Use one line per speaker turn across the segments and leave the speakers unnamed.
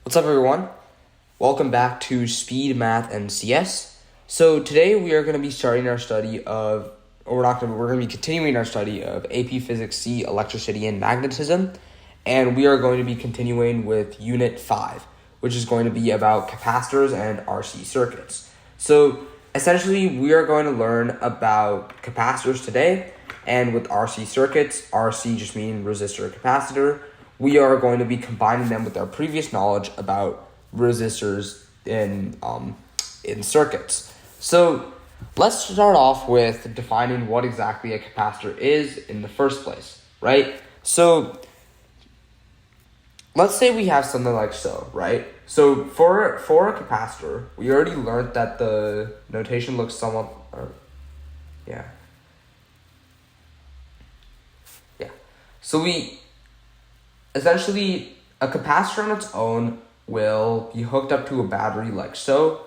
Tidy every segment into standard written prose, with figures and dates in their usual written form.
What's up, everyone? Welcome back to Speed, Math, and CS. So today we are going to be starting our study of, we're going to be continuing our study of AP Physics C, Electricity and Magnetism, and we are going to be continuing with Unit 5, which is going to be about capacitors and RC circuits. So essentially, we are going to learn about capacitors today, and with RC circuits, RC just meaning resistor or capacitor, we are going to be combining them with our previous knowledge about resistors in circuits. So let's start off with defining what exactly a capacitor is in the first place, right? So let's say we have something like so, right? So for a capacitor, we already learned that the notation looks somewhat, So essentially, a capacitor on its own will be hooked up to a battery like so.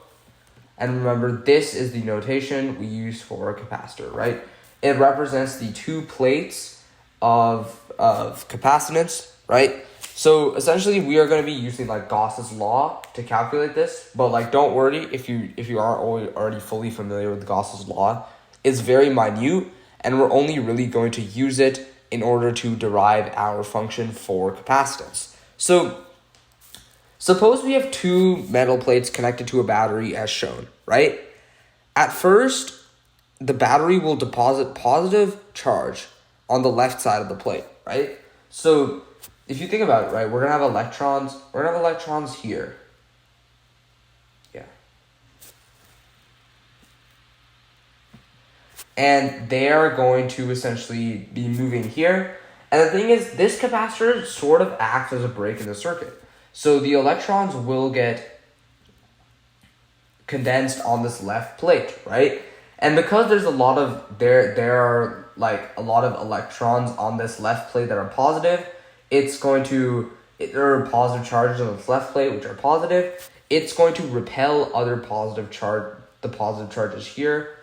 And remember, this is the notation we use for a capacitor, right? It represents the two plates of capacitance, right? So essentially, we are going to be using like Gauss's law to calculate this. But like, don't worry if you aren't already fully familiar with Gauss's law. It's very minute, and we're only really going to use it in order to derive our function for capacitance. So suppose we have two metal plates connected to a battery as shown, right? At first, the battery will deposit positive charge on the left side of the plate, right? So if you think about it, right, we're gonna have electrons here. And they are going to essentially be moving here. And the thing is, this capacitor sort of acts as a break in the circuit. So the electrons will get condensed on this left plate, right? And because there's there are a lot of electrons on this left plate that are positive, there are positive charges on this left plate which are positive. It's going to repel the positive charges here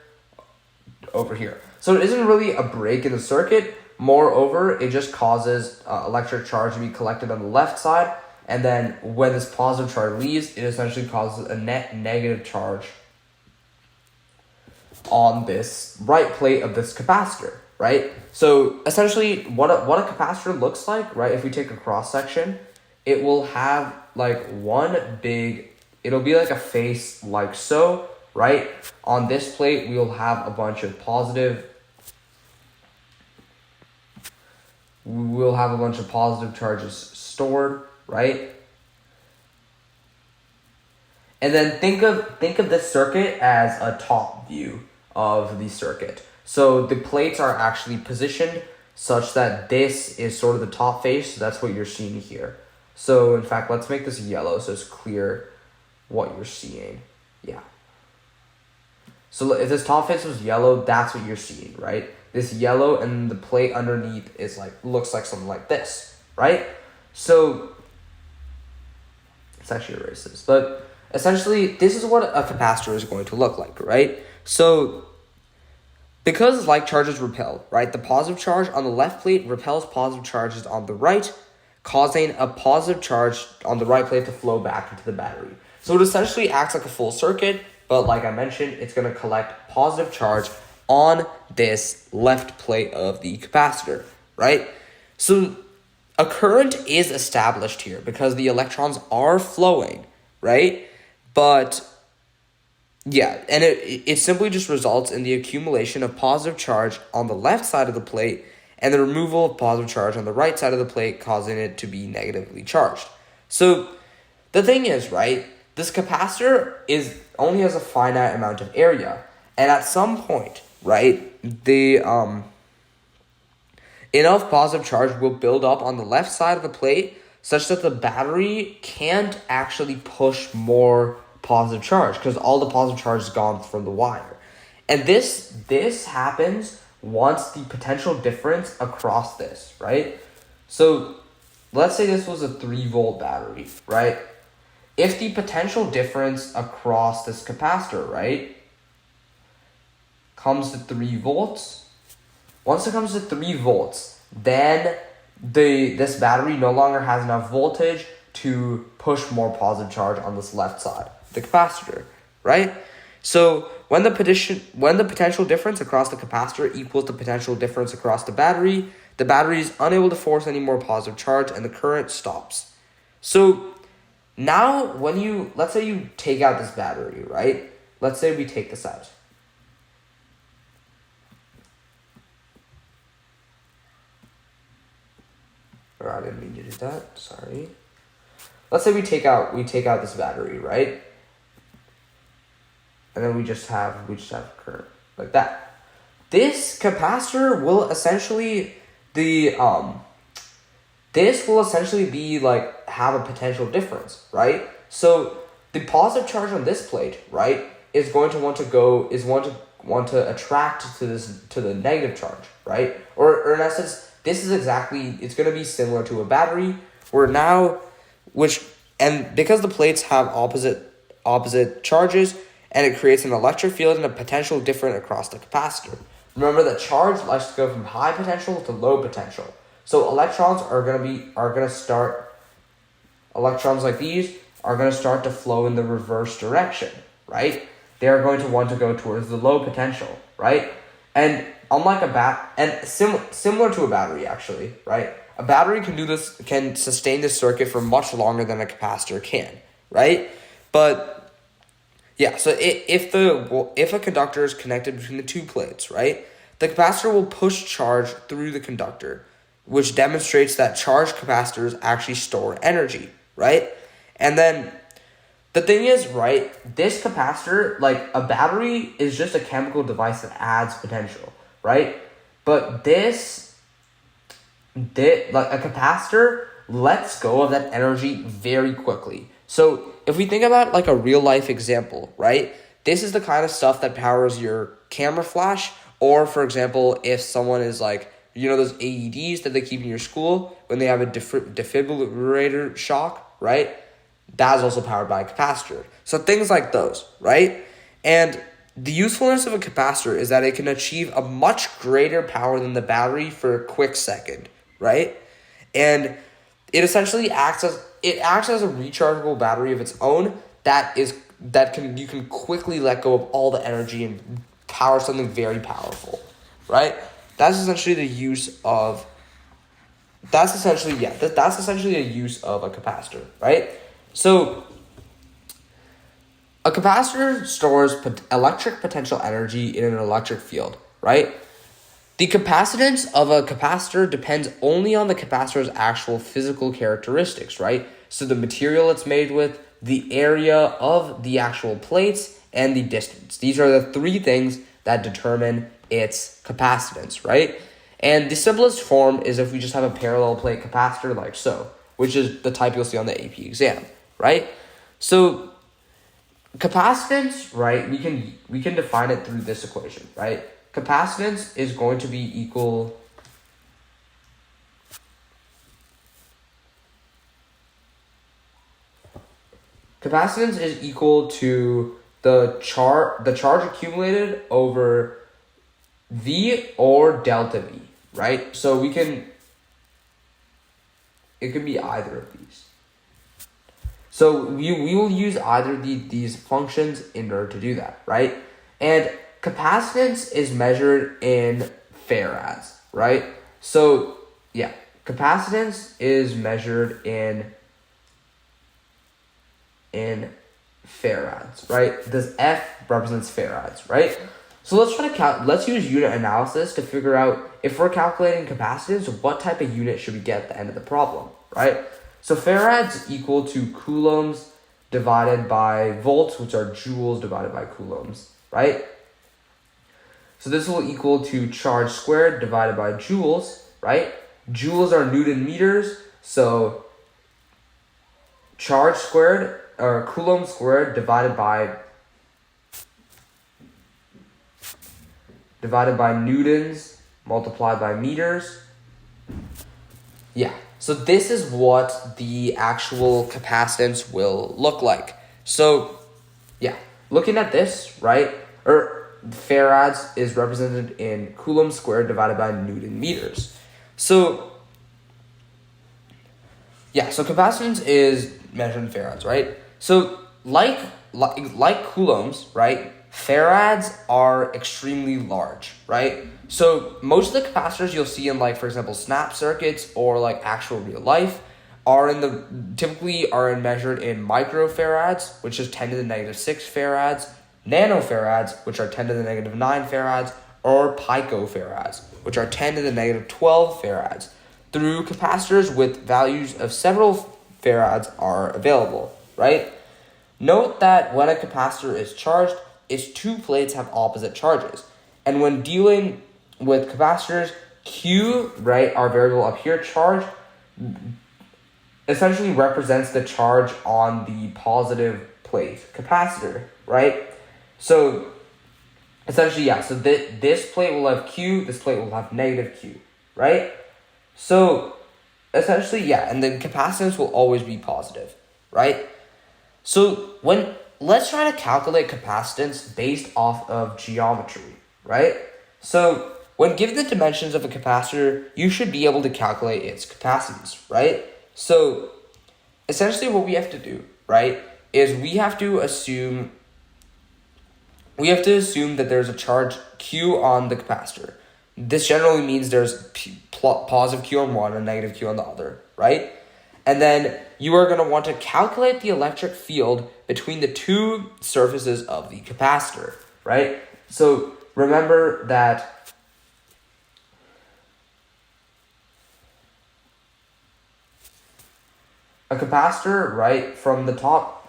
over here. So it isn't really a break in the circuit. Moreover, it just causes electric charge to be collected on the left side, and then when this positive charge leaves, it essentially causes a net negative charge on this right plate of this capacitor, right? So essentially, what a capacitor looks like, right? If we take a cross section, it will have it'll be like a face like so, right? On this plate, we'll have a bunch of positive charges stored, right? And then think of this circuit as a top view of the circuit. So the plates are actually positioned such that this is sort of the top face. So that's what you're seeing here. So in fact, let's make this yellow so it's clear what you're seeing. Yeah. So if this top face was yellow, that's what you're seeing, right? This yellow, and the plate underneath looks like something like this, right? So it's actually erase this, but essentially this is what a capacitor is going to look like, right? So because like charges repel, right? The positive charge on the left plate repels positive charges on the right, causing a positive charge on the right plate to flow back into the battery. So it essentially acts like a full circuit. But like I mentioned, it's going to collect positive charge on this left plate of the capacitor, right? So a current is established here because the electrons are flowing, right? But yeah, and it simply just results in the accumulation of positive charge on the left side of the plate and the removal of positive charge on the right side of the plate, causing it to be negatively charged. So the thing is, right, this capacitor only has a finite amount of area, and at some point, right, enough positive charge will build up on the left side of the plate such that the battery can't actually push more positive charge because all the positive charge is gone from the wire. And this happens once the potential difference across this, right? So let's say this was a 3-volt battery, right? If the potential difference across this capacitor, right, comes to 3 volts, once it comes to 3 volts, then this battery no longer has enough voltage to push more positive charge on this left side, the capacitor, right? So when the potential difference across the capacitor equals the potential difference across the battery is unable to force any more positive charge and the current stops. So now let's say you take out this battery, right? Let's say we take this out. Or I didn't mean to do that, sorry. Let's say we take out this battery, right? And then we just have current like that. This capacitor will essentially be like have a potential difference, right? So the positive charge on this plate, right, is going to want to attract to the negative charge, right? Or in essence, it's going to be similar to a battery and because the plates have opposite charges, and it creates an electric field and a potential different across the capacitor. Remember that charge likes to go from high potential to low potential. So electrons like these are going to start to flow in the reverse direction, right? They are going to want to go towards the low potential, right? And unlike similar to a battery actually, right? A battery can sustain this circuit for much longer than a capacitor can, right? But yeah, so if a conductor is connected between the two plates, right, the capacitor will push charge through the conductor, which demonstrates that charged capacitors actually store energy, right? And then the thing is, right, this capacitor, like a battery, is just a chemical device that adds potential, right? But like a capacitor lets go of that energy very quickly. So if we think about like a real life example, right? This is the kind of stuff that powers your camera flash, or for example, if someone is like, those AEDs that they keep in your school when they have a defibrillator shock, right? That is also powered by a capacitor. So things like those, right? And the usefulness of a capacitor is that it can achieve a much greater power than the battery for a quick second, right? And it essentially acts as a rechargeable battery of its own you can quickly let go of all the energy and power something very powerful, right? That's essentially a use of a capacitor, right? So a capacitor stores electric potential energy in an electric field, right? The capacitance of a capacitor depends only on the capacitor's actual physical characteristics, right? So the material it's made with, the area of the actual plates, and the distance. These are the three things that determine its capacitance, right? And the simplest form is if we just have a parallel plate capacitor like so, which is the type you'll see on the AP exam, right? So capacitance, right, we can define it through this equation, right? Capacitance is going to be equal to the charge accumulated over V or delta V, right? So it can be either of these. So we will use either these functions in order to do that, right? And capacitance is measured in farads, right? So yeah, capacitance is measured in farads, right? This F represents farads, right? So let's use unit analysis to figure out if we're calculating capacitance, what type of unit should we get at the end of the problem, right? So farads equal to coulombs divided by volts, which are joules divided by coulombs, right? So this will equal to charge squared divided by joules, right? Joules are Newton meters, so charge squared or coulomb squared divided by newtons multiplied by meters. Yeah, so this is what the actual capacitance will look like. So yeah, looking at this, right, farads is represented in coulomb squared divided by Newton meters. So Yeah, so capacitance is measured in farads, right? So like coulombs, right? Farads are extremely large, right? So most of the capacitors you'll see in, like, for example, snap circuits or like actual real life typically are measured in microfarads, which is 10 to the negative 6 farads, nanofarads, which are 10 to the negative 9 farads, or picofarads, which are 10 to the negative 12 farads. Through capacitors with values of several farads are available, right? Note that when a capacitor is charged, its two plates have opposite charges. And when dealing with capacitors, Q, right, our variable up here, charge, essentially represents the charge on the positive plate capacitor, right? So essentially, yeah, so this plate will have Q, this plate will have negative Q, right? So essentially, yeah, and then capacitance will always be positive, right? So let's try to calculate capacitance based off of geometry, right? So when given the dimensions of a capacitor, you should be able to calculate its capacitance, right? So essentially what we have to do, right, is we have to assume that there's a charge Q on the capacitor. This generally means there's positive Q on one and negative Q on the other, right? And then you are going to want to calculate the electric field between the two surfaces of the capacitor, right? So remember that a capacitor, right, from the top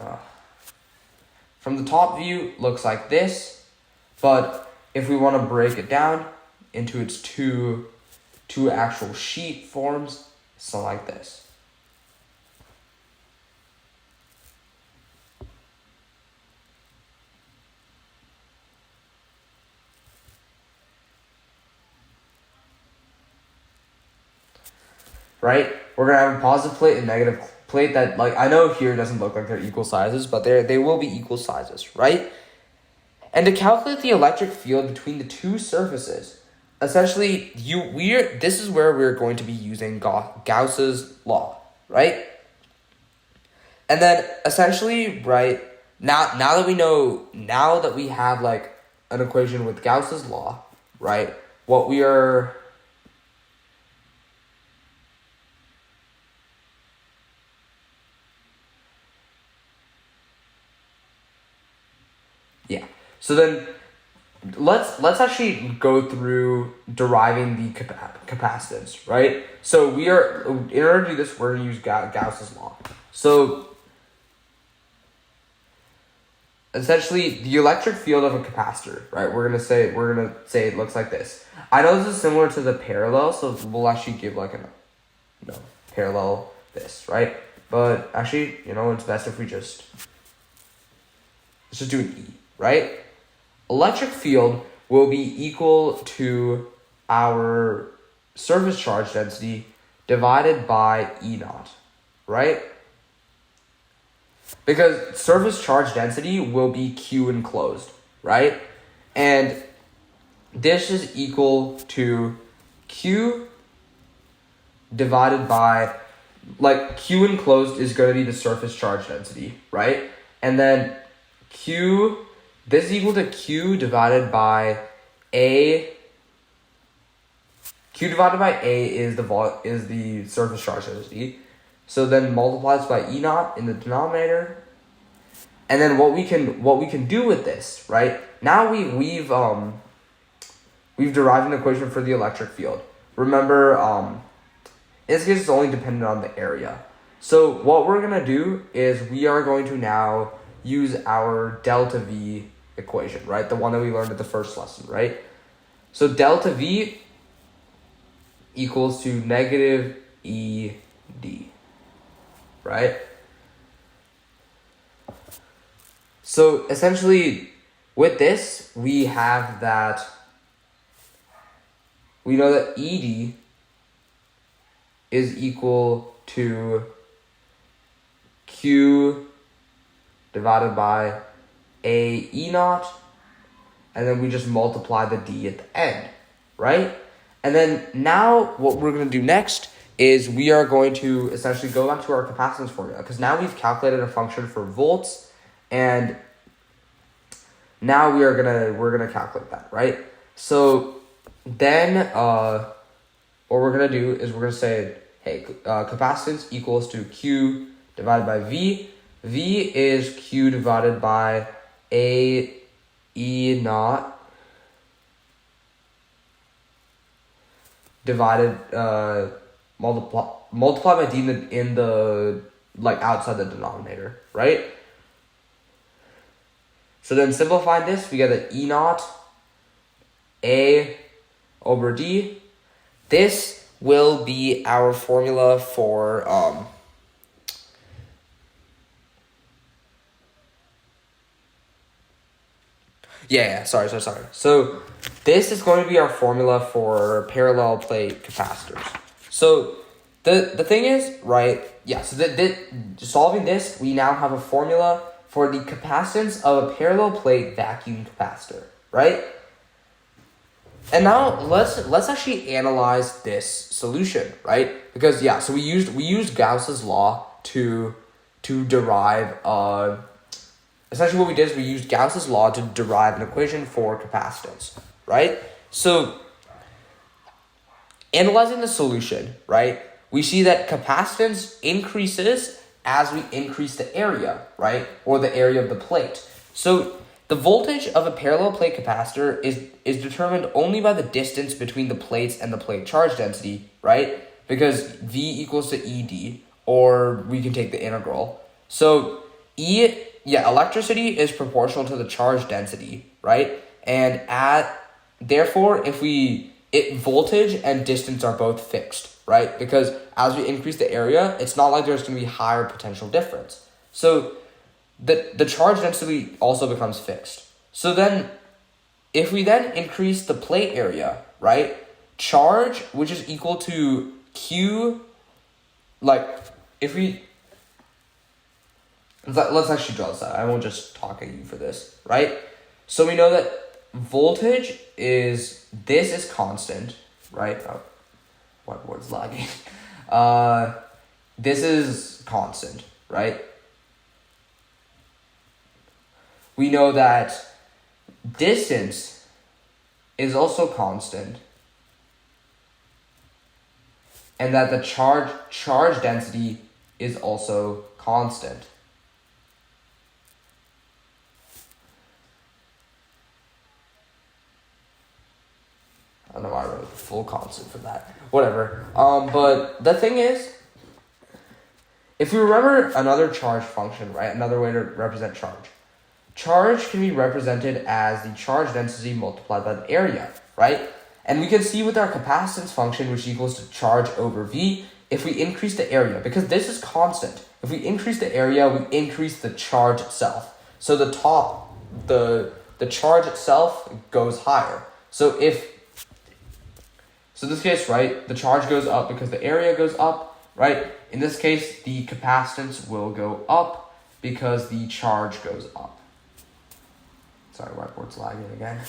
view looks like this, but if we want to break it down into its two actual sheet forms, something like this. Right? We're going to have a positive plate and negative plate that, like, I know here doesn't look like they're equal sizes, but they will be equal sizes, right? And to calculate the electric field between the two surfaces, essentially, this is where we're going to be using Gauss's law, right? And then essentially, right, now that we have like an equation with Gauss's law, right, yeah. So then let's actually go through deriving the capacitance, right? So in order to do this, we're going to use Gauss's law. So essentially, the electric field of a capacitor, right? We're gonna say it looks like this. I know this is similar to the parallel, so we'll actually give like parallel this, right? But actually, it's best if let's just do an E, right? Electric field will be equal to our surface charge density divided by E naught, right? Because surface charge density will be Q enclosed, right? And this is equal to Q divided by, like, Q enclosed is going to be the surface charge density, right? And then this is equal to Q divided by A. Q divided by A is the surface charge density. So then multiplies by E naught in the denominator. And then what we can do with this, right? Now we've derived an equation for the electric field. Remember, in this case it's only dependent on the area. So what we're gonna do is we are going to now use our delta V equation, right? The one that we learned at the first lesson, right? So delta V equals to negative ED. Right? So essentially, with this, we know that ED is equal to Q divided by A E naught, and then we just multiply the D at the end, right? And then now what we're going to do next is we are going to essentially go back to our capacitance formula, because now we've calculated a function for volts, and now we're gonna calculate that, right? So then what we're gonna do is we're gonna say, hey, capacitance equals to Q divided by V. V is Q divided by A E naught divided multiply by D in the like outside the denominator, right? So then simplifying this, we get that E naught A over D. This will be our formula for sorry. So this is going to be our formula for parallel plate capacitors. So the thing is, right, so solving this, we now have a formula for the capacitance of a parallel plate vacuum capacitor, right? And now let's actually analyze this solution, right? Because so we used Gauss's law to derive essentially what we did is we used Gauss's law to derive an equation for capacitance, right? So analyzing the solution, right, we see that capacitance increases as we increase the area, right, or the area of the plate. So the voltage of a parallel plate capacitor is determined only by the distance between the plates and the plate charge density, right? Because V equals to ED, or we can take the integral. So electricity is proportional to the charge density, right? And therefore, voltage and distance are both fixed, right? Because as we increase the area, it's not like there's going to be higher potential difference. So the charge density also becomes fixed. So then, if we then increase the plate area, right, charge, which is equal to Q, let's actually draw this out. I won't just talk at you for this, right? So we know that voltage this is constant, right? Oh, what word's lagging? This is constant, right? We know that distance is also constant, and that the charge density is also constant. I don't know why I wrote full constant for that. Whatever. But the thing is, if you remember another charge function, right? Another way to represent charge. Charge can be represented as the charge density multiplied by the area, right? And we can see with our capacitance function, which equals to charge over V, if we increase the area, because this is constant. If we increase the area, we increase the charge itself. So the charge itself goes higher. So in this case, right, the charge goes up because the area goes up, right? In this case, the capacitance will go up because the charge goes up. Sorry, whiteboard's lagging again.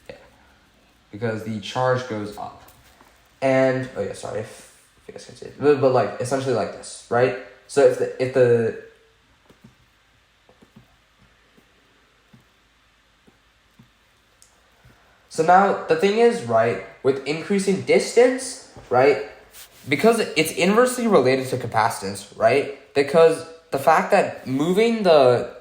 Yeah, because the charge goes up. And, sorry if you guys can see it. But like, essentially like this, right? So So now the thing is, right, with increasing distance, right, because it's inversely related to capacitance, right? Because the fact that remember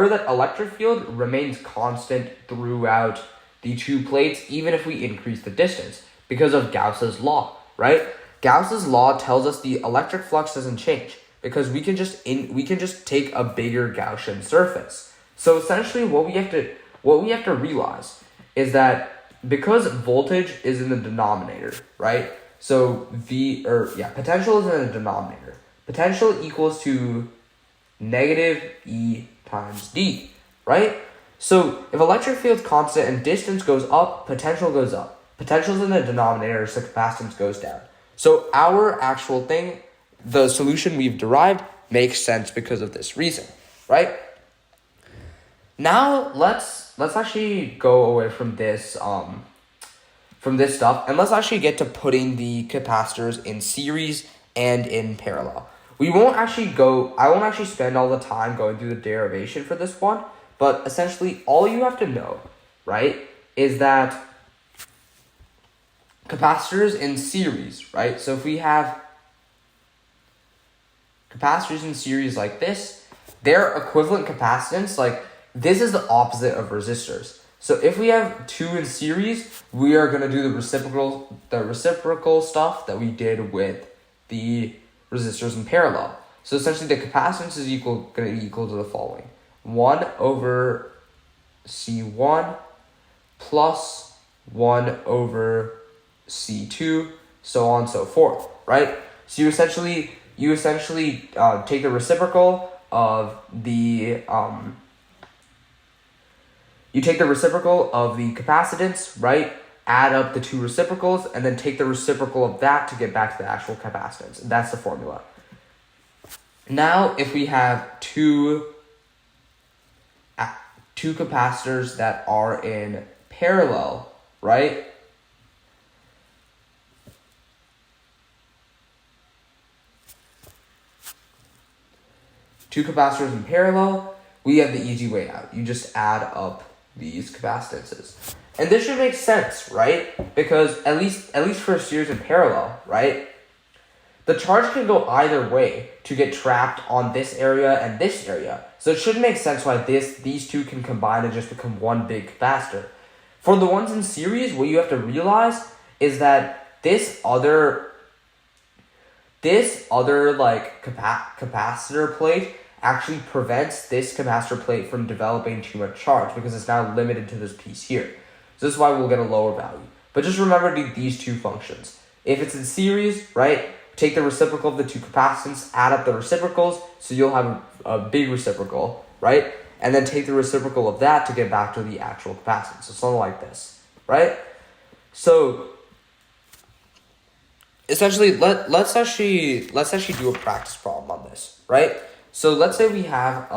that electric field remains constant throughout the two plates, even if we increase the distance, because of Gauss's law, right? Gauss's law tells us the electric flux doesn't change, because we can just take a bigger Gaussian surface. So essentially what we have to realize is that because voltage is in the denominator, right? So potential is in the denominator. Potential equals to negative E times D, right? So if electric field's constant and distance goes up, potential goes up. Potential's in the denominator, so capacitance goes down. So our actual thing, the solution we've derived, makes sense because of this reason, right? Now let's actually go away from this from this stuff, and let's actually get to putting the capacitors in series and in parallel. I won't actually spend all the time going through the derivation for this one, but essentially all you have to know, right, is that capacitors in series, right? So if we have capacitors in series like this, their equivalent capacitance, like this is the opposite of resistors. So if we have two in series, we are going to do the reciprocal stuff that we did with the resistors in parallel. So essentially the capacitance is going to be equal to the following. 1 over C1 plus 1 over C2, so on and so forth, right? So you essentially take the reciprocal of the capacitance, right? Add up the two reciprocals, and then take the reciprocal of that to get back to the actual capacitance. That's the formula. Now, if we have two capacitors that are in parallel, right? Two capacitors in parallel, we have the easy way out. You just add up these capacitances. And this should make sense, right? Because at least for a series in parallel, right? The charge can go either way to get trapped on this area and this area. So it should make sense why these two can combine and just become one big capacitor. For the ones in series, what you have to realize is that this other like capacitor plate actually prevents this capacitor plate from developing too much charge because it's now limited to this piece here. So this is why we'll get a lower value. But just remember these two functions. If it's in series, right, take the reciprocal of the two capacitance, add up the reciprocals, so you'll have a big reciprocal, right? And then take the reciprocal of that to get back to the actual capacitance. So something like this, right? So essentially, let's actually do a practice problem on this, right? So let's say we have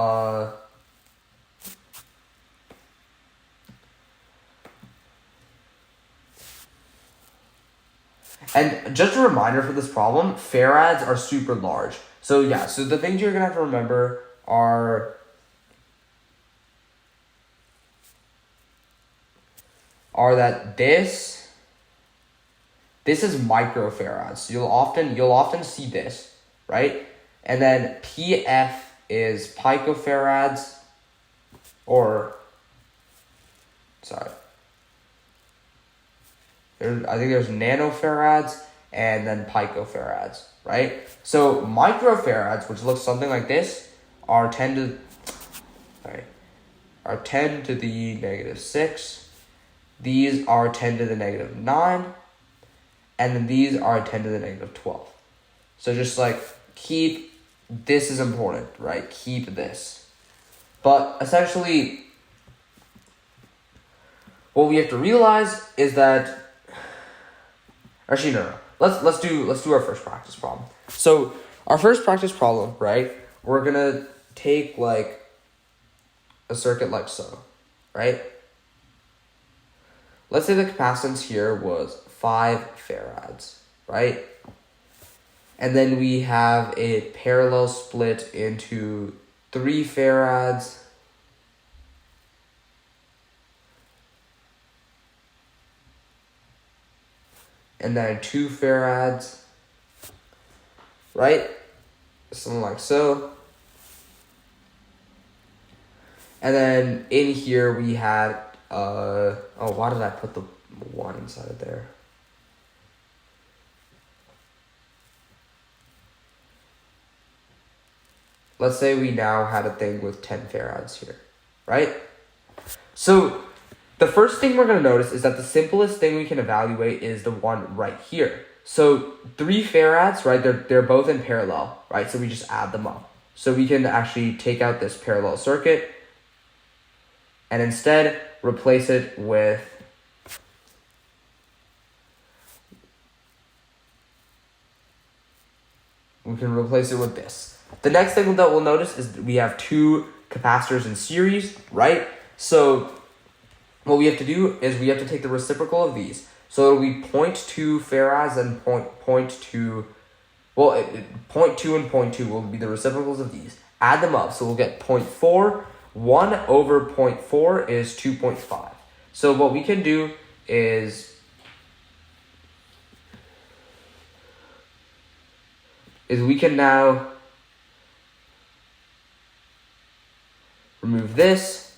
and just a reminder for this problem, farads are super large. So yeah, so the things you're gonna have to remember are that this is microfarads. So you'll often see this, right? And then PF is picofarads, or sorry. I think there's nanofarads and then picofarads, right? So microfarads, which looks something like this, are 10 to the negative 6. These are 10 to the negative 9. And then these are 10 to the negative 12. So just like this is important, right? Keep this. But essentially, what we have to realize is that, actually no. Let's do our first practice problem. So our first practice problem, right? We're gonna take like a circuit like so, right? Let's say the capacitance here was 5 farads, right? And then we have a parallel split into 3 farads. And then 2 farads, right? Something like so. And then in here we had, why did I put the 1 inside of there? Let's say we now had a thing with 10 farads here, right? So the first thing we're going to notice is that the simplest thing we can evaluate is the one right here. So 3 farads, right, they're both in parallel, right? So we just add them up. So we can actually take out this parallel circuit and instead replace it with this. The next thing that we'll notice is that we have 2 capacitors in series, right? So what we have to do is we have to take the reciprocal of these. So it'll be 0.2 farads and 0.2, well, 0.2 and 0.2 will be the reciprocals of these. Add them up, so we'll get 0.4. 1 over 0.4 is 2.5. So what we can do is we can now remove this.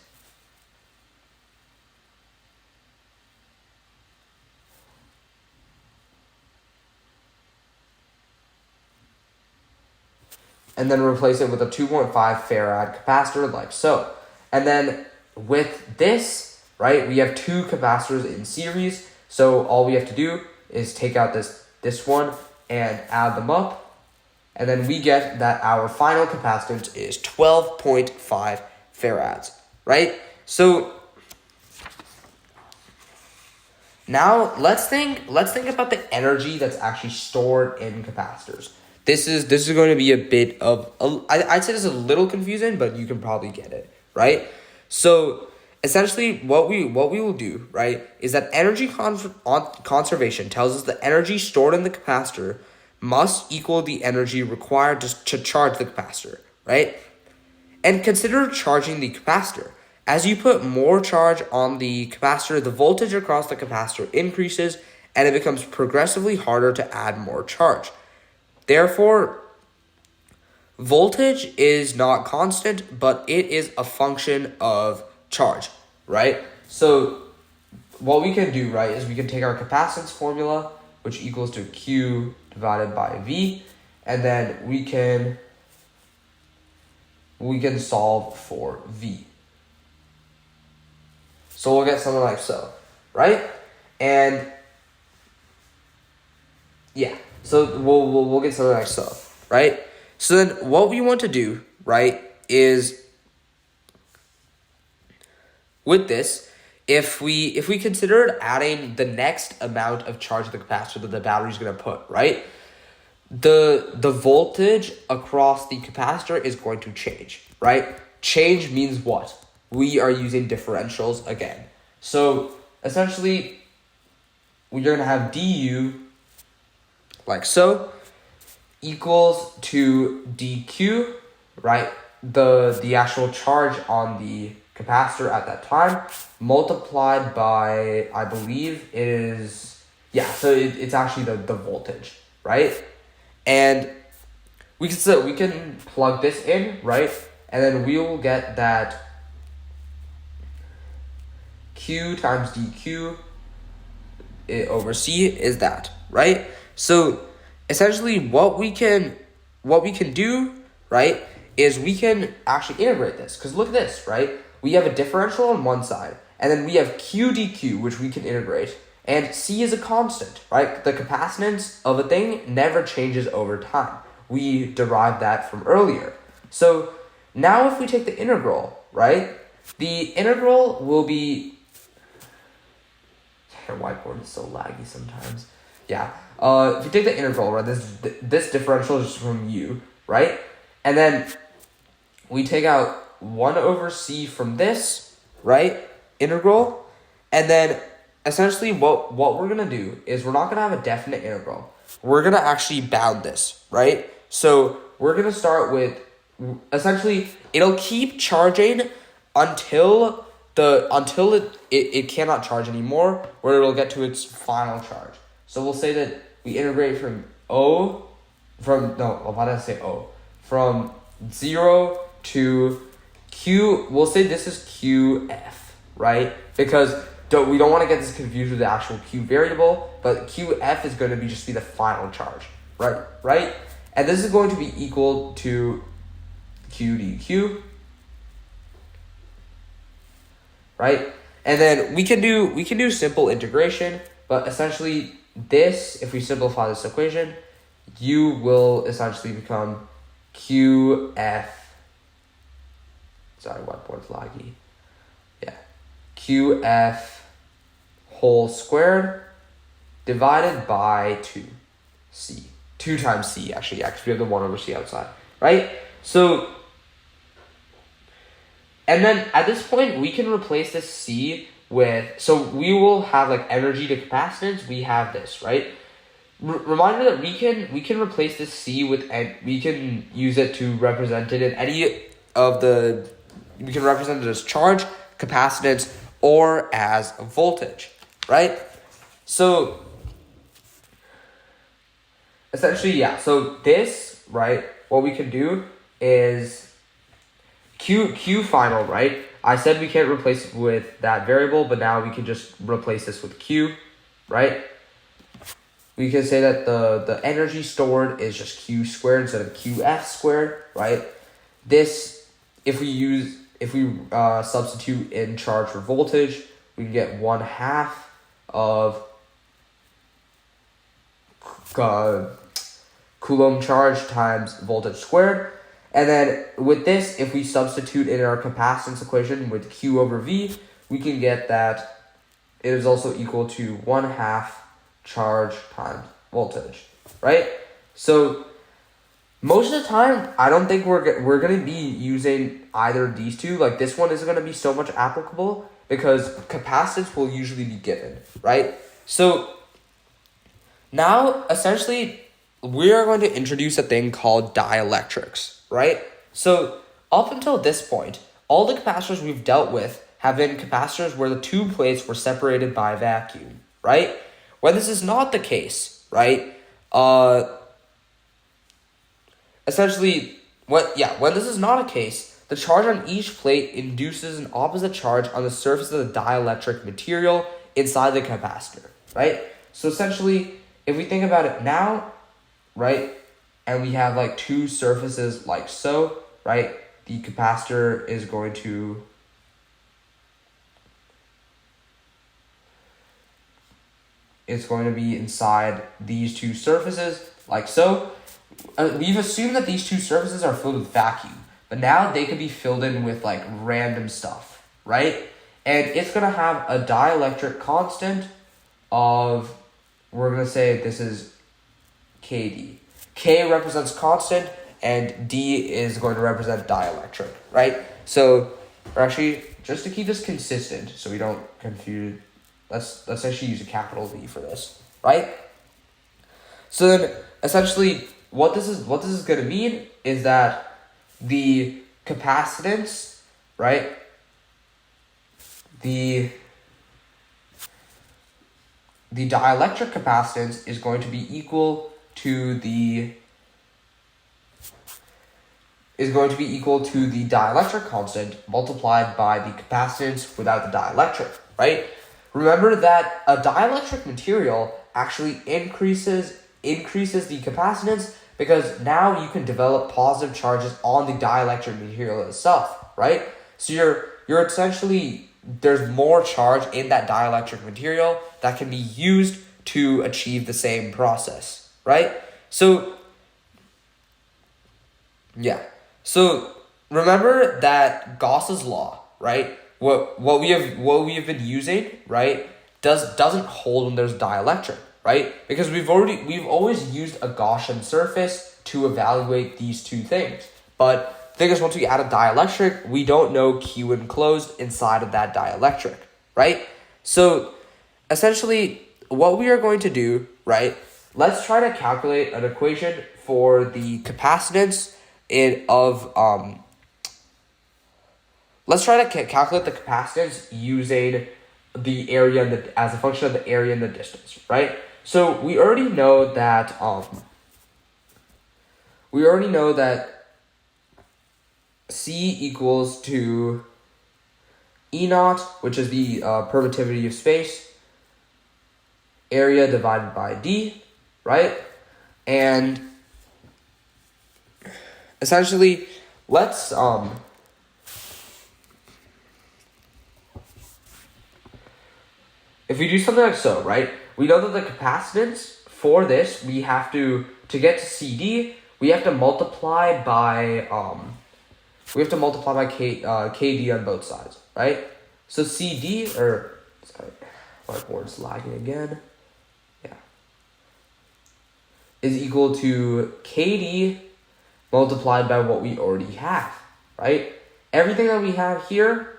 And then replace it with a 2.5 farad capacitor like so. And then with this, right, we have two capacitors in series. So all we have to do is take out this one and add them up. And then we get that our final capacitance is 12.5 farads, right? So now let's think about the energy that's actually stored in capacitors. This is going to be a bit of I'd say this is a little confusing, but you can probably get it, right? So essentially what we will do, right, is that energy conservation tells us the energy stored in the capacitor must equal the energy required to charge the capacitor, right? And consider charging the capacitor. As you put more charge on the capacitor, the voltage across the capacitor increases, and it becomes progressively harder to add more charge. Therefore, voltage is not constant, but it is a function of charge, right? So what we can do, right, is we can take our capacitance formula, which equals to Q divided by V, and then we can solve for V. So we'll get something like so, right? And yeah, so we'll get something like so, right? So then what we want to do, right, is with this, if we considered adding the next amount of charge to the capacitor that the battery is going to put, right, the voltage across the capacitor is going to change, right? Change means what? We are using differentials again. So essentially, we're going to have du like so equals to dq, right? The actual charge on the capacitor at that time multiplied by, I believe it is, yeah, so it's actually the voltage, right? And we can plug this in, right? And then we will get that Q times dq over C is that, right? So essentially what we can do, right, is we can actually integrate this. Because look at this, right? We have a differential on one side, and then we have Q dq, which we can integrate. And C is a constant, right? The capacitance of a thing never changes over time. We derived that from earlier. So now if we take the integral, right, the integral will be... Your whiteboard is so laggy sometimes. Yeah. If you take the integral, right, this differential is from u, right? And then we take out 1 over c from this, right, integral. And then essentially what we're going to do is we're not going to have a definite integral. We're going to actually bound this, right? So we're going to start with, essentially, it'll keep charging until it cannot charge anymore, where it'll get to its final charge. So we'll say that we integrate from from 0 to Q. We'll say this is QF, right? Because we don't want to get this confused with the actual Q variable, but QF is going to be the final charge, right? And this is going to be equal to Q dq, right? And then we can do simple integration, but essentially this, if we simplify this equation, u will essentially become QF. Sorry, whiteboard's laggy. Yeah, QF whole squared divided by 2c. 2 times c, actually, yeah, because we have the 1 over c outside, right? And then at this point, we can replace this c so we will have like energy to capacitance. We have this, right? Reminder that we can replace this C with, and we can use it to represent it in any of the, we can represent it as charge, capacitance, or as voltage, right? So essentially, yeah, so this, right, what we can do is Q final, right? I said we can't replace it with that variable, but now we can just replace this with Q, right? We can say that the energy stored is just Q squared instead of QF squared, right? This, if we substitute in charge for voltage, we can get 1/2 of Coulomb charge times voltage squared. And then with this, if we substitute in our capacitance equation with Q over V, we can get that it is also equal to 1/2 charge times voltage, right? So most of the time, I don't think we're going to be using either of these two. Like this one isn't going to be so much applicable because capacitance will usually be given, right? So now, essentially, we are going to introduce a thing called dielectrics, right? So up until this point, all the capacitors we've dealt with have been capacitors where the two plates were separated by vacuum, right? When this is not the case, right? Essentially, when this is not a case, the charge on each plate induces an opposite charge on the surface of the dielectric material inside the capacitor, right? So essentially, if we think about it now, right, and we have like two surfaces like so, right, the capacitor is going to be inside these two surfaces like so. We've assumed that these two surfaces are filled with vacuum, but now they could be filled in with like random stuff, right? And it's going to have a dielectric constant of, we're going to say this is KD. K represents constant, and D is going to represent dielectric, right? So, actually, just to keep this consistent, so we don't confuse, let's actually use a capital V for this, right? So then, essentially, what this is going to mean is that the capacitance, right? The dielectric capacitance is going to be equal to the dielectric constant multiplied by the capacitance without the dielectric, right? Remember that a dielectric material actually increases the capacitance because now you can develop positive charges on the dielectric material itself, right? So you're essentially, there's more charge in that dielectric material that can be used to achieve the same process, right? So, yeah. So remember that Gauss's law, right? What we have been using, right, doesn't hold when there's dielectric, right? Because we've always used a Gaussian surface to evaluate these two things. But the thing is, once we add a dielectric, we don't know Q enclosed inside of that dielectric, right? So essentially, what we are going to do, right? Let's try to calculate an equation for the capacitance let's try to calculate the capacitance using the area as a function of the area and the distance, right? So we already know that C equals to E naught, which is the permittivity of space, area divided by D, right? And essentially, let's if we do something like so, right? We know that the capacitance for this, we have to get to CD, we have to multiply by KD on both sides, right? So CD, sorry, my board's lagging again. Yeah. Is equal to KD multiplied by what we already have, right? Everything that we have here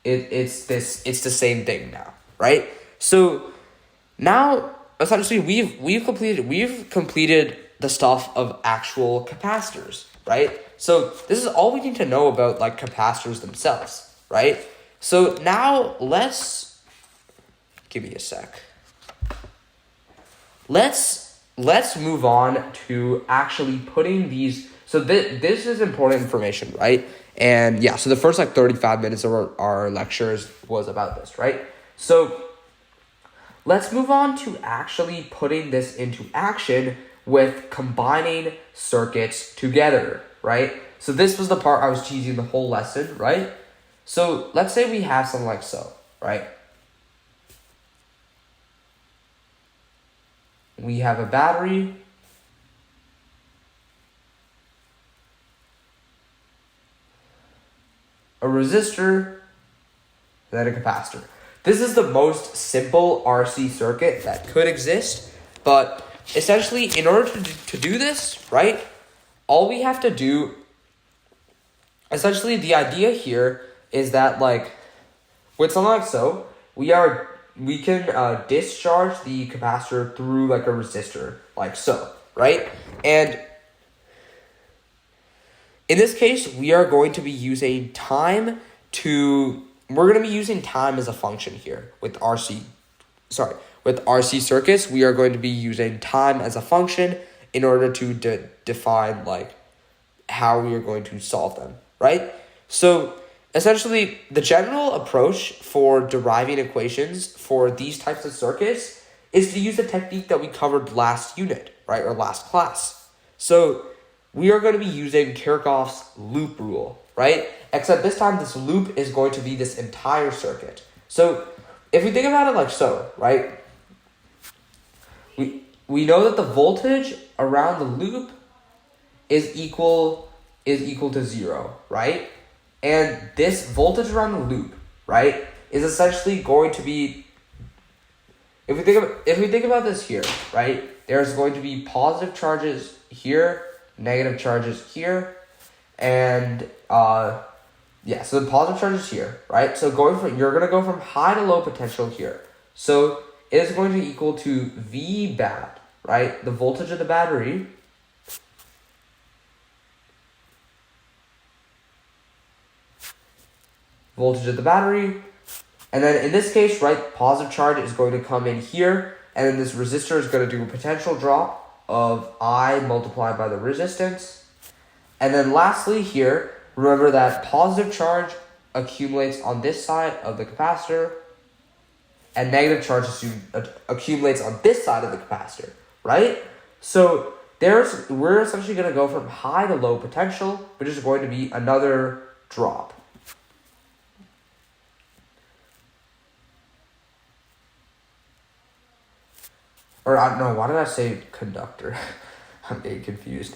it's the same thing now, right? So now essentially we've completed the stuff of actual capacitors, right? So this is all we need to know about like capacitors themselves, right? So now give me a sec. Let's move on to actually putting these. So this is important information, right? And yeah, so the first like 35 minutes of our lectures was about this, right? So let's move on to actually putting this into action with combining circuits together, right? So this was the part I was teasing the whole lesson, right? So let's say we have something like so, right? We have a battery, a resistor, then a capacitor. This is the most simple RC circuit that could exist, but essentially in order to do this, right, all we have to do, essentially the idea here is that like with something like so, we can discharge the capacitor through like a resistor, like so, right? And in this case, we are going to be using time as a function here with RC circuits. We are going to be using time as a function in order to define like how we are going to solve them, right? So essentially, the general approach for deriving equations for these types of circuits is to use the technique that we covered last unit, right, or last class. So we are going to be using Kirchhoff's loop rule, right? Except this time, this loop is going to be this entire circuit. So if we think about it like so, right, we know that the voltage around the loop is equal to 0, right? And this voltage around the loop, right, is essentially going to be, if we think about this here, right, there's going to be positive charges here, negative charges here, and so the positive charges here, right? So you're gonna go from high to low potential here. So it is going to equal to V bat, right? The voltage of the battery. Voltage of the battery. And then in this case, right, positive charge is going to come in here, and then this resistor is going to do a potential drop of I multiplied by the resistance. And then lastly here, remember that positive charge accumulates on this side of the capacitor, and negative charge accumulates on this side of the capacitor, right? So we're essentially going to go from high to low potential, which is going to be another drop. Or I don't know, why did I say conductor? I'm getting confused.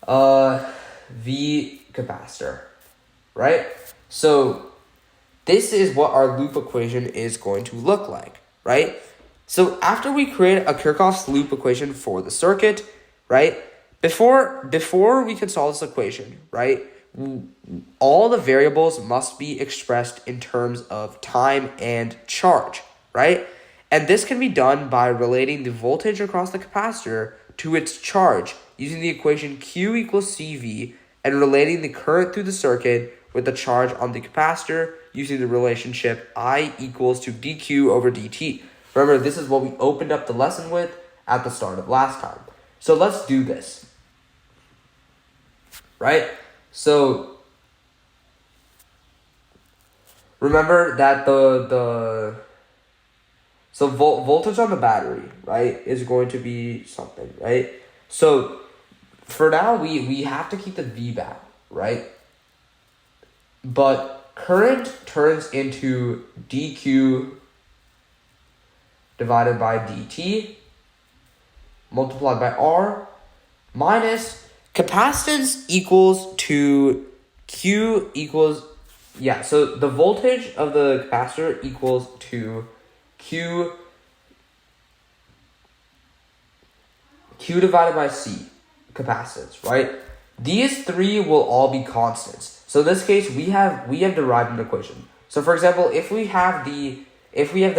V capacitor, right? So this is what our loop equation is going to look like, right? So after we create a Kirchhoff's loop equation for the circuit, right? Before we can solve this equation, right? All the variables must be expressed in terms of time and charge, right? And this can be done by relating the voltage across the capacitor to its charge using the equation Q equals CV and relating the current through the circuit with the charge on the capacitor using the relationship I equals to dQ over dt. Remember, this is what we opened up the lesson with at the start of last time. So let's do this, right? So remember that So voltage on the battery, right, is going to be something, right? So for now, we have to keep the VBAT, right? But current turns into dQ divided by dt multiplied by R minus capacitance equals to Q equals, so the voltage of the capacitor equals to Q divided by C, capacitance, right? These three will all be constants. So in this case, we have derived an equation. So So for example, if we have the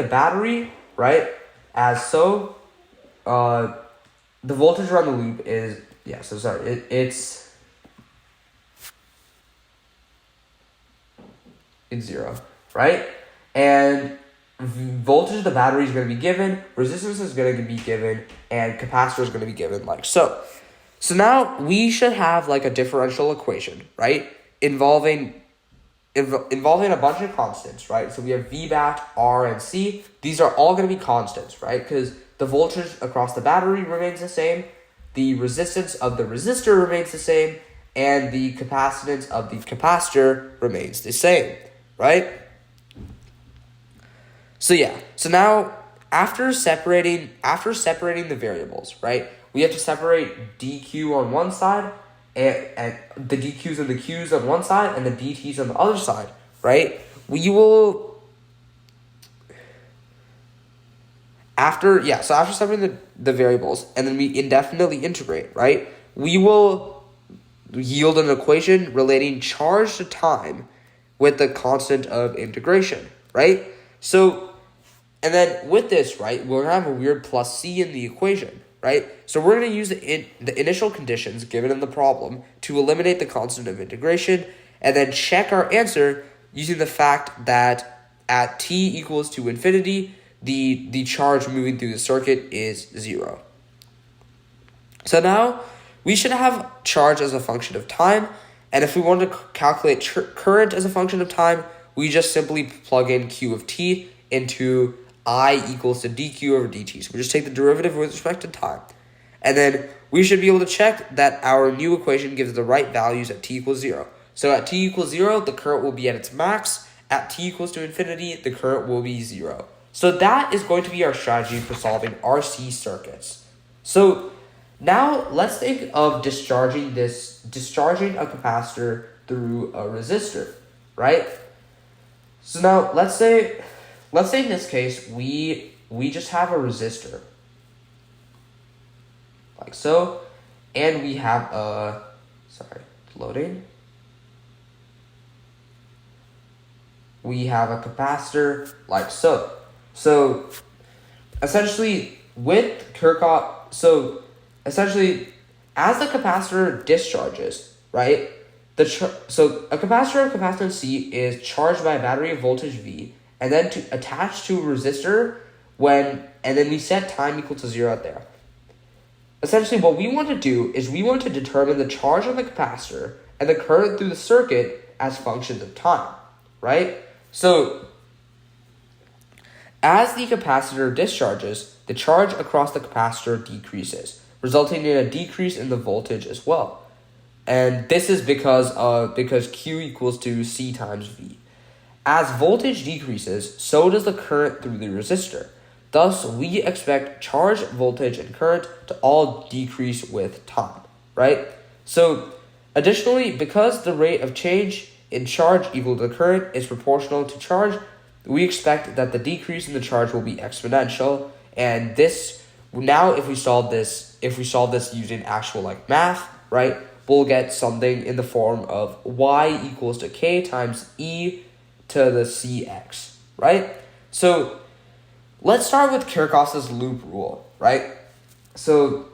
battery, right, as so, the voltage around the loop is, it's 0, right? And voltage of the battery is going to be given, resistance is going to be given, and capacitor is going to be given like so. So now we should have like a differential equation, right? Involving a bunch of constants, right? So we have V bat, R, and C. These are all going to be constants, right? Because the voltage across the battery remains the same, the resistance of the resistor remains the same, and the capacitance of the capacitor remains the same, right? So so now after separating the variables, right, we have to separate dq on one side and the dq's and the q's on one side and the dt's on the other side, right? We will after separating the variables and then we indefinitely integrate, right? We will yield an equation relating charge to time with the constant of integration, right? So, and then with this, right, we're going to have a weird plus c in the equation, right? So we're going to use the initial conditions given in the problem to eliminate the constant of integration and then check our answer using the fact that at t equals to infinity, the charge moving through the circuit is 0. So now we should have charge as a function of time, and if we want to calculate current as a function of time, we just simply plug in q of t into I equals to dq over dt. So we just take the derivative with respect to time. And then we should be able to check that our new equation gives the right values at t equals 0. So at t equals 0, the current will be at its max. At t equals to infinity, the current will be 0. So that is going to be our strategy for solving RC circuits. So now let's think of discharging a capacitor through a resistor, right? So now let's say in this case we just have a resistor like so, and we have we have a capacitor like so. So essentially with Kirchhoff, as the capacitor discharges, right? So a capacitor of capacitance C is charged by a battery of voltage V, and then attach to a resistor and then we set time equal to 0 out there. Essentially, what we want to do is we want to determine the charge on the capacitor and the current through the circuit as functions of time, right? So as the capacitor discharges, the charge across the capacitor decreases, resulting in a decrease in the voltage as well. And this is because Q equals to C times V. As voltage decreases, so does the current through the resistor. Thus, we expect charge, voltage, and current to all decrease with time, right? So, additionally, because the rate of change in charge equal to the current is proportional to charge, we expect that the decrease in the charge will be exponential. And this, now if we solve this using actual like math, right, we'll get something in the form of y equals to k times e to the cx, right? So let's start with Kirchhoff's loop rule, right? So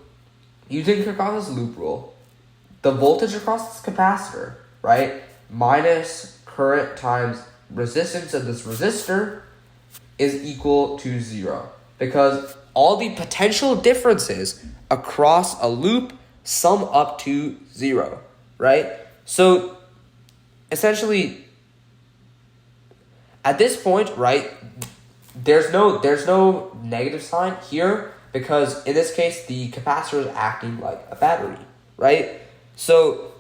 using Kirchhoff's loop rule, the voltage across this capacitor, right, minus current times resistance of this resistor is equal to 0, because all the potential differences across a loop sum up to 0, right? So essentially at this point, right, there's no negative sign here, because in this case the capacitor is acting like a battery, right? So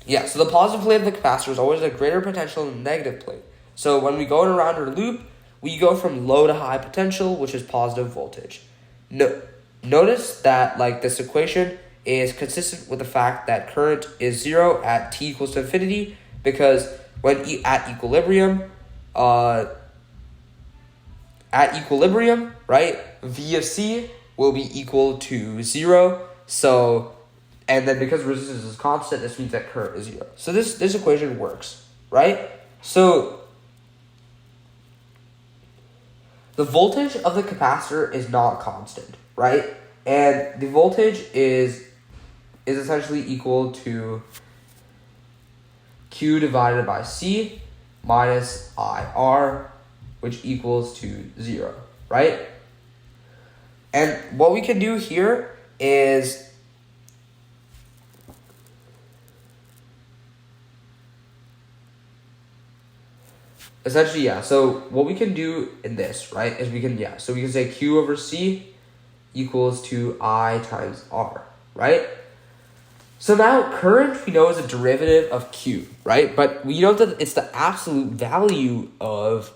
so the positive plate of the capacitor is always a greater potential than the negative plate. So when we go around our loop, we go from low to high potential, which is positive voltage. Notice that like this equation is consistent with the fact that current is 0 at t equals to infinity, because when at equilibrium, right, V of C will be equal to 0. So, and then because resistance is constant, this means that current is 0. So this equation works, right? So the voltage of the capacitor is not constant, right? And the voltage is essentially equal to Q divided by C minus IR, which equals to 0, right? And what we can do here is essentially, so what we can do in this, right, is we can say Q over C equals to I times R, right? So now current we know is a derivative of Q, right? But we know that it's the absolute value of,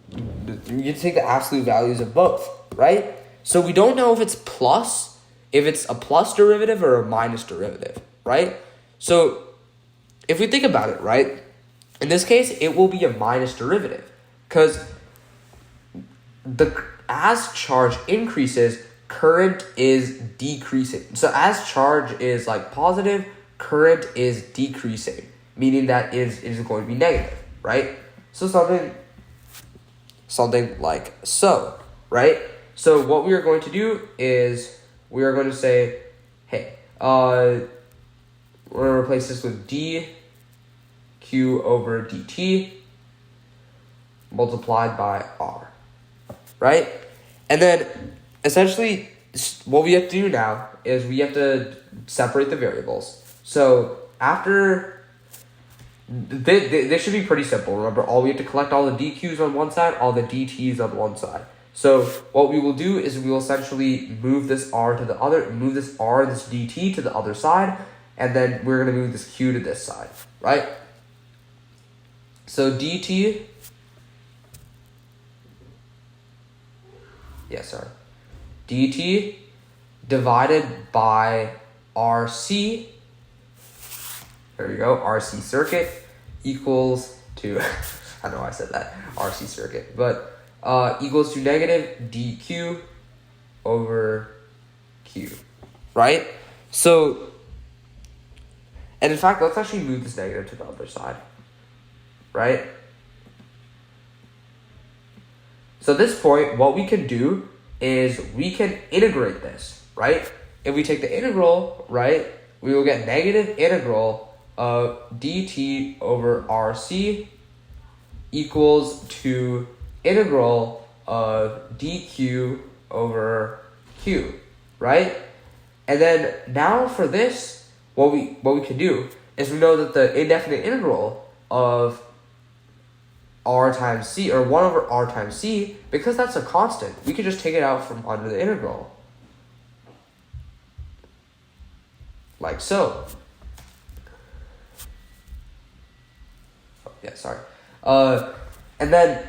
you take the absolute values of both, right? So we don't know if it's a plus derivative or a minus derivative, right? So if we think about it, right, in this case, it will be a minus derivative because as charge increases, current is decreasing. So as charge is like positive, current is decreasing, meaning that it is going to be negative, right? So something like so, right? So what we are going to do is we are going to say, hey, we're going to replace this with dq over dt multiplied by r, right? And then essentially what we have to do now is we have to separate the variables. So after this should be pretty simple. Remember, we have to collect all the dq's on one side, all the dt's on one side. So what we will do is we will essentially move this r to the other, move this r, this dt to the other side, and then we're going to move this q to this side, right? So dt, dt divided by RC, there we go, RC circuit equals to, I know I said that, RC circuit, but equals to negative dq over q, right? So, and in fact, let's actually move this negative to the other side, right? So at this point, what we can do is we can integrate this, right? If we take the integral, right, we will get negative integral of dt over RC equals to integral of dq over q, right? And then now for this, what we can do is we know that the indefinite integral of r times c, or 1 over r times c, because that's a constant, we can just take it out from under the integral. Like so. And then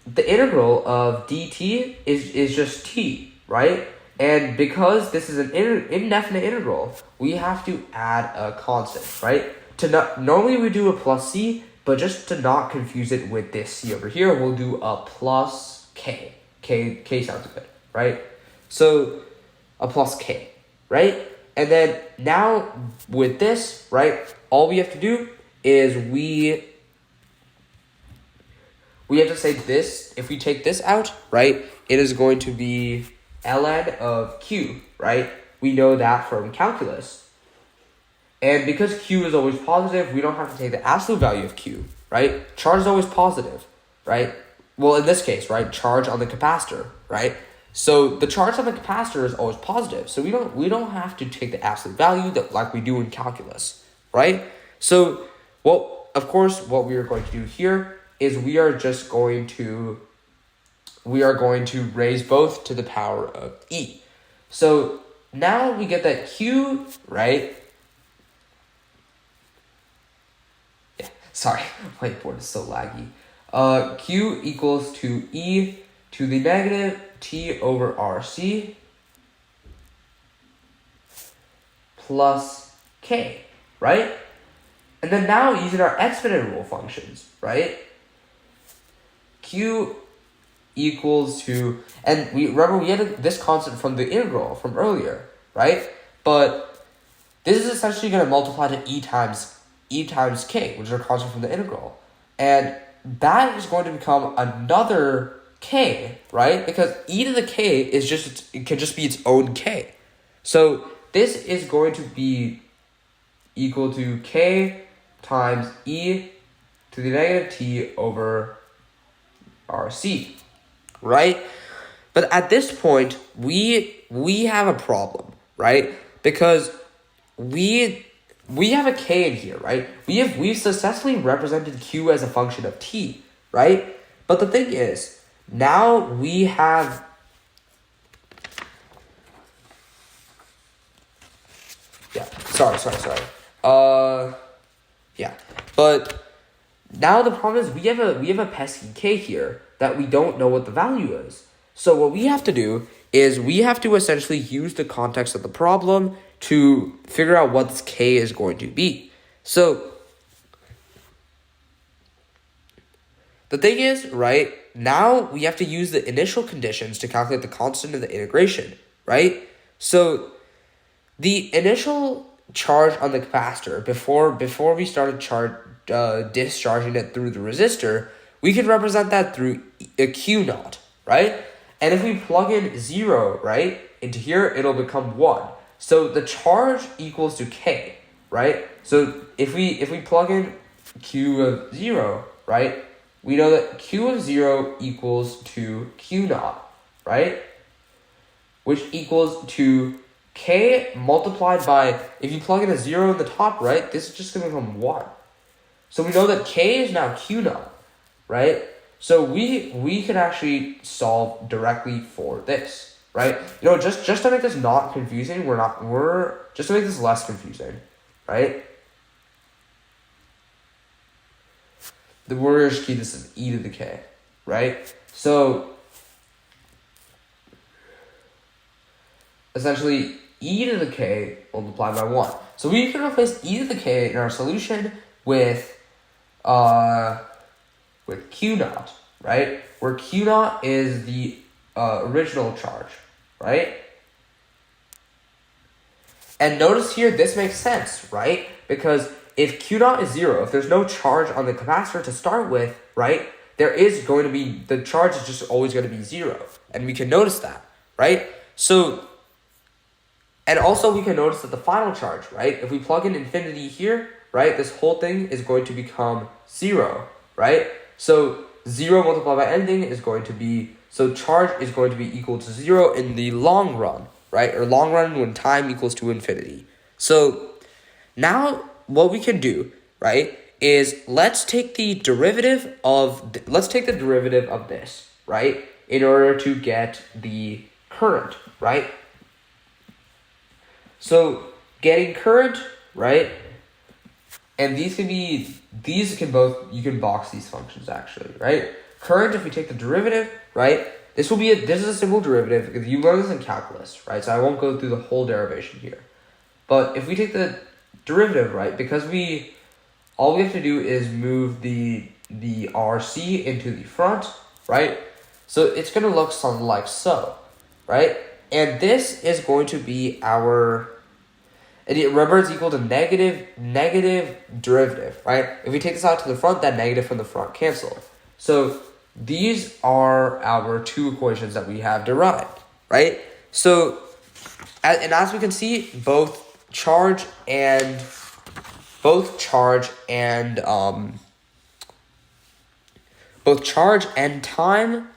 the integral of dt is just t, right? And because this is an indefinite integral, we have to add a constant, right? Normally we do a plus c, but just to not confuse it with this c over here, we'll do a plus k. K sounds good, right? So a plus k, right? And then now with this, right, all we have to do is we have to say this, if we take this out, right, it is going to be ln of q, right? We know that from calculus. And because q is always positive, we don't have to take the absolute value of q, right? Charge is always positive, right? Well, in this case, right, charge on the capacitor, right? So the charge on the capacitor is always positive. So we don't have to take the absolute value that like we do in calculus, right? So of course what we are going to do here is we are going to raise both to the power of e. So now we get that q, right? Sorry, my board is so laggy. Q equals to e to the negative t over RC plus k, right? And then now using our exponent rule functions, right? Q equals to, and we had this constant from the integral from earlier, right? But this is essentially going to multiply to e times k, which is a constant from the integral. And that is going to become another k, right? Because e to the k is it can just be its own k. So this is going to be equal to k times e to the negative t over rc, right? But at this point, we have a problem, right? Because we have a k in here, right? We've successfully represented q as a function of t, right? But the thing is, now we have but now the problem is we have a pesky k here that we don't know what the value is. So what we have to do is we have to essentially use the context of the problem to figure out what this k is going to be. So the thing is, right, now we have to use the initial conditions to calculate the constant of the integration, right? So the initial charge on the capacitor before we started discharging it through the resistor, we can represent that through a q naught, right? And if we plug in 0, right, into here, it'll become 1. So the charge equals to k, right? So if we plug in q of 0, right, we know that q of 0 equals to q naught, right? Which equals to k multiplied by, if you plug in a 0 in the top right, this is just going to become 1. So we know that k is now q naught, right? So we can actually solve directly for this, right? You know, just to make this not confusing, just to make this less confusing, right? We're just keep this as e to the k, right? So essentially e to the k multiplied by 1. So we can replace e to the k in our solution with q naught, right? Where q naught is the original charge, right? And notice here, this makes sense, right? Because if q naught is 0, if there's no charge on the capacitor to start with, right, there is going to be, the charge is just always going to be 0. And we can notice that, right? So, and also we can notice that the final charge, right, if we plug in infinity here, right, this whole thing is going to become 0, right? So 0 multiplied by anything is going to be, so charge is going to be equal to 0 in the long run, right? Or long run when time equals to infinity. So now what we can do, right, is let's take the derivative of this, right, in order to get the current, right? So getting current, right, and you can box these functions actually, right? Current, if we take the derivative, right, this is a simple derivative because you learn this in calculus, right? So I won't go through the whole derivation here. But if we take the derivative, right, because all we have to do is move the RC into the front, right? So it's going to look something like so, right? And this is going to be our, remember it's equal to negative derivative, right? If we take this out to the front, that negative from the front cancel. So these are our two equations that we have derived, right? So, and as we can see, both charge and time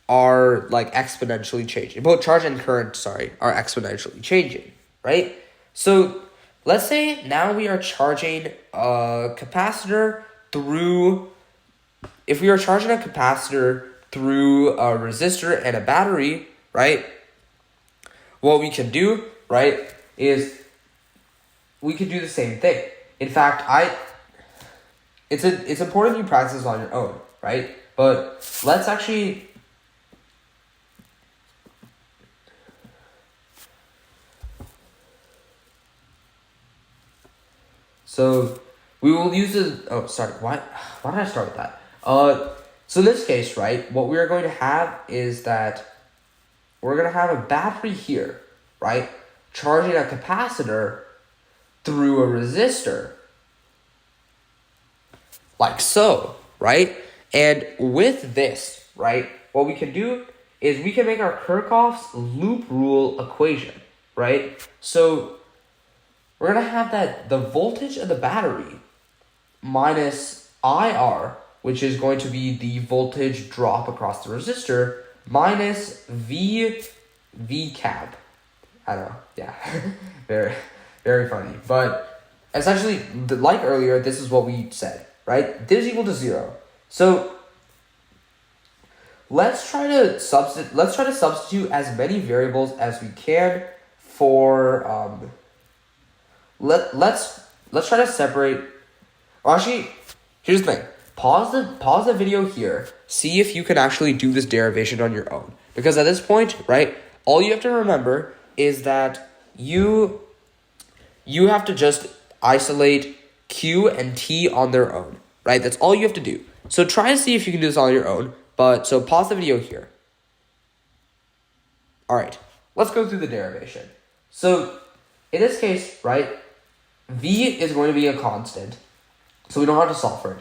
are like exponentially changing. Both charge and current, are exponentially changing, right? So let's say now we are charging a capacitor through, if we are charging a capacitor through a resistor and a battery, right? What we can do, right, is we could do the same thing. In fact, it's important you practice this on your own, right? But let's actually, so we will use why did I start with that? So in this case, right, what we're going to have is that we're going to have a battery here, right, charging a capacitor through a resistor, like so, right? And with this, right, what we can do is we can make our Kirchhoff's loop rule equation, right? So we're going to have that the voltage of the battery minus IR, which is going to be the voltage drop across the resistor, minus V cap. I don't know. Yeah, very, very funny. But essentially, like earlier, this is what we said, right? This is equal to 0. So let's try to substitute as many variables as we can for let's try to separate. Well, actually, here's the thing. Pause the video here. See if you can actually do this derivation on your own. Because at this point, right, all you have to remember is that you have to just isolate Q and T on their own, right? That's all you have to do. So try to see if you can do this on your own. But so pause the video here. All right, let's go through the derivation. So in this case, right, V is going to be a constant, so we don't have to solve for it.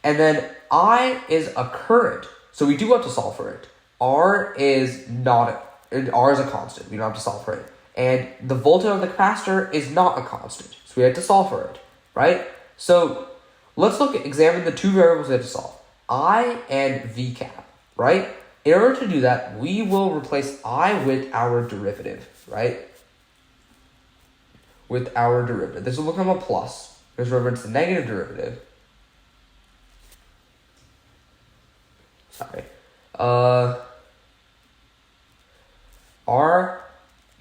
And then I is a current, so we do have to solve for it. R is a constant, we don't have to solve for it. And the voltage of the capacitor is not a constant, so we have to solve for it, right? So let's examine the two variables we have to solve, I and V cap, right? In order to do that, we will replace I with our derivative, right? With our derivative. This will become a plus, because remember it's the negative derivative. Sorry. R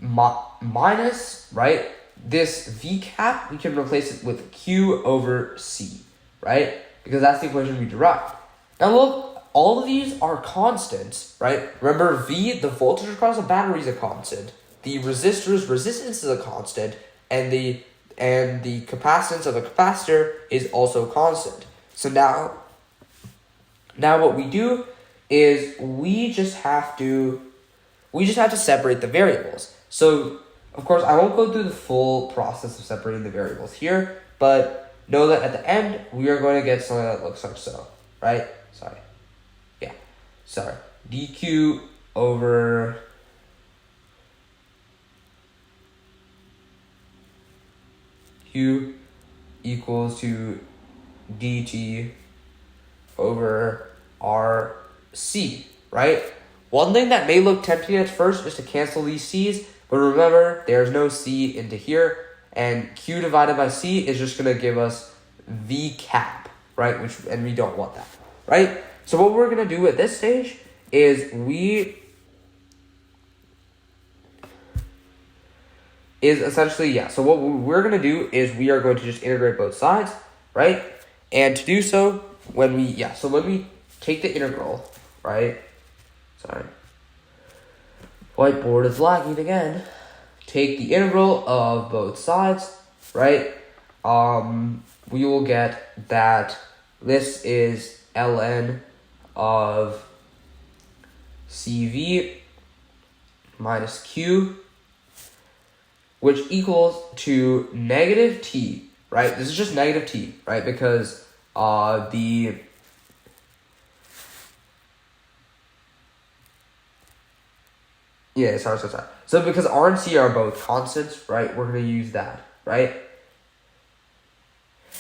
minus, right? This V cap, we can replace it with Q over C, right? Because that's the equation we derived. Now look, all of these are constants, right? Remember, V, the voltage across a battery is a constant. The resistor's resistance is a constant. And the capacitance of a capacitor is also constant. So now what we do is we just have to separate the variables. So of course I won't go through the full process of separating the variables here, but know that at the end we are going to get something that looks like so, right? dq over Q equals to dt over RC, right? One thing that may look tempting at first is to cancel these C's, but remember, there's no C into here, and Q divided by C is just going to give us V cap, right? And we don't want that, right? So what we're going to do at this stage is so what we're going to do is we are going to just integrate both sides, right? And to do so, when we take the integral, right? Sorry. Whiteboard is lagging again. Take the integral of both sides, right? We will get that this is ln of CV minus Q, which equals to negative T, right? This is just negative T, right? Because sorry. So because R and C are both constants, right? We're going to use that, right?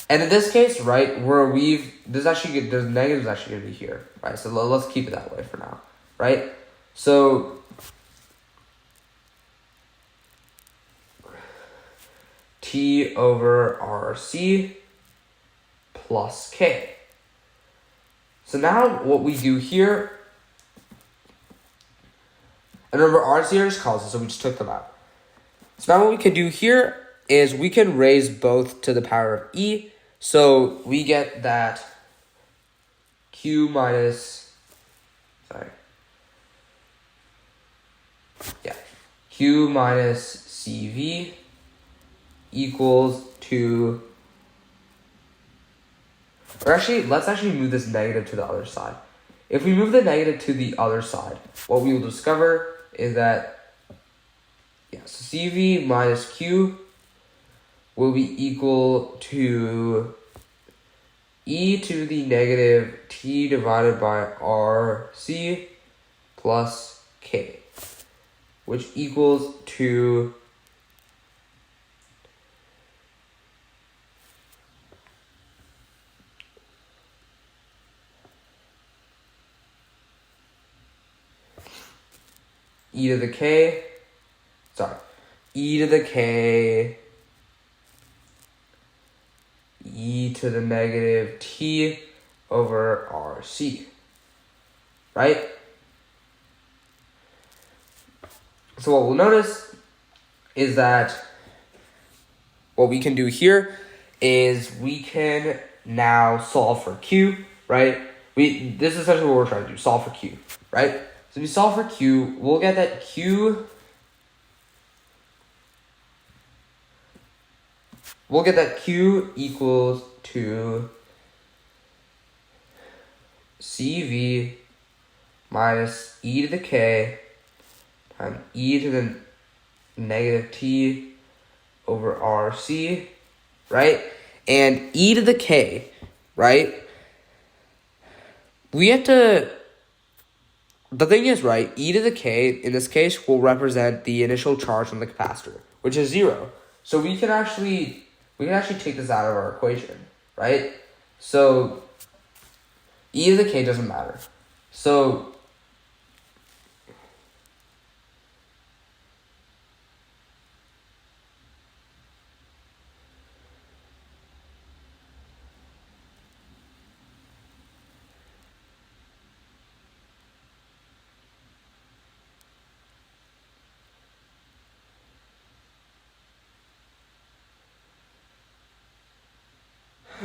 And in this case, right, there's negatives actually going to be here, right? So let's keep it that way for now, right? So T over RC plus K. So now what we do here, and remember RC are just constants, so we just took them out. So now what we can do here is we can raise both to the power of E. So we get that Q minus CV equals to, or actually, let's actually move this negative to the other side. If we move the negative to the other side, what we will discover is that, so CV minus Q will be equal to e to the negative t divided by RC plus k, which equals to e to the k, e to the k, e to the negative t over RC, right? So what we'll notice is that what we can do here is we can now solve for Q, right? This is essentially what we're trying to do, solve for Q, right? So if we solve for Q, we'll get that Q equals to CV minus e to the k times e to the negative t over RC, right? And e to the k, right? We have to, the thing is, right, e to the k, in this case, will represent the initial charge on the capacitor, which is 0. So we can actually take this out of our equation, right? So e to the k doesn't matter. So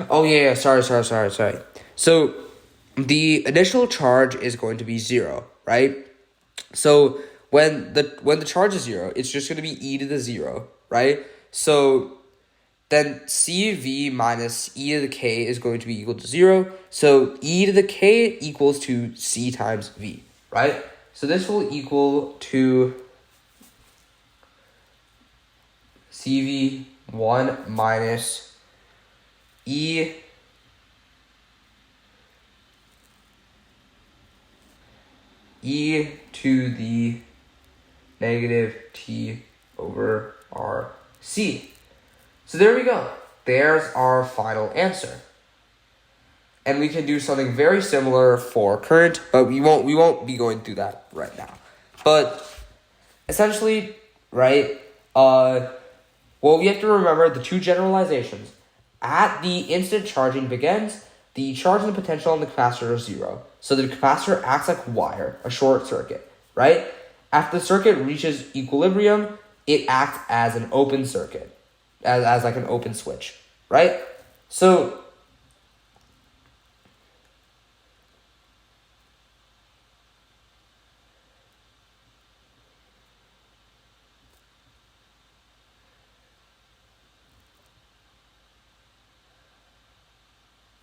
oh yeah, sorry. So the initial charge is going to be 0, right? So when the charge is 0, it's just going to be e to the 0, right? So then CV minus e to the k is going to be equal to 0. So e to the k equals to c times v, right? So this will equal to CV1 minus e to the negative t over RC. So there we go. There's our final answer. And we can do something very similar for current, but we won't be going through that right now. But essentially, right, well, we have to remember the two generalizations. At the instant charging begins, the charge and the potential on the capacitor is 0. So the capacitor acts like wire, a short circuit, right? After the circuit reaches equilibrium, it acts as an open circuit, as like an open switch, right? So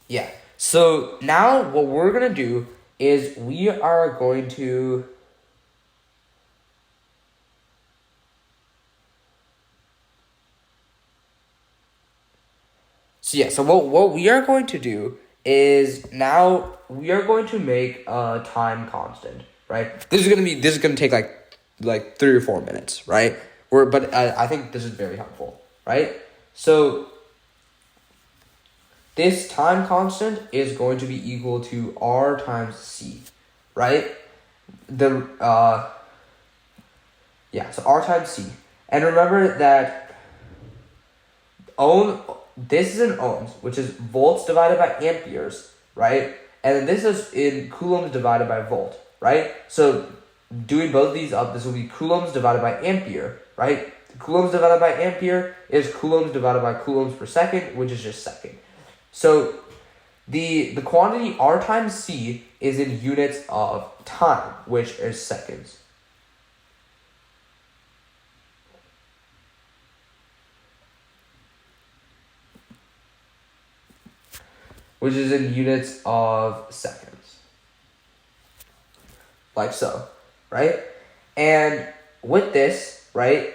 yeah. So now what we're going to do is we are going to So what we are going to do is now we are going to make a time constant, right? This is gonna take like 3 or 4 minutes, right? But I think this is very helpful, right? So this time constant is going to be equal to R times C, right? So R times C. And remember that this is in ohms, which is volts divided by amperes, right? And then this is in coulombs divided by volt, right? So doing both of these up, this will be coulombs divided by ampere, right? Coulombs divided by ampere is coulombs divided by coulombs per second, which is just second. So the quantity R times C is in units of time, which is seconds. Which is in units of seconds. Like so, right? And with this, right,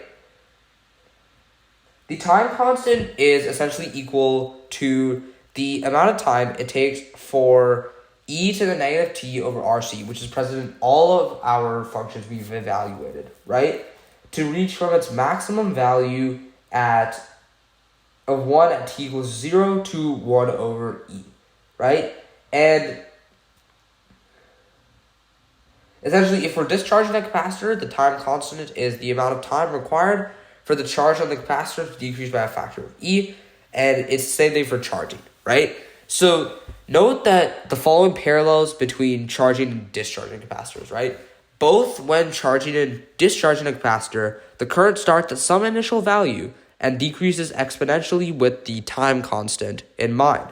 the time constant is essentially equal to the amount of time it takes for e to the negative t over RC, which is present in all of our functions we've evaluated, right? To reach from its maximum value of 1 at t equals 0 to 1 over e, right? And essentially, if we're discharging a capacitor, the time constant is the amount of time required for the charge on the capacitor to decrease by a factor of e, and it's the same thing for charging, right? So note that the following parallels between charging and discharging capacitors, right? Both when charging and discharging a capacitor, the current starts at some initial value and decreases exponentially with the time constant in mind.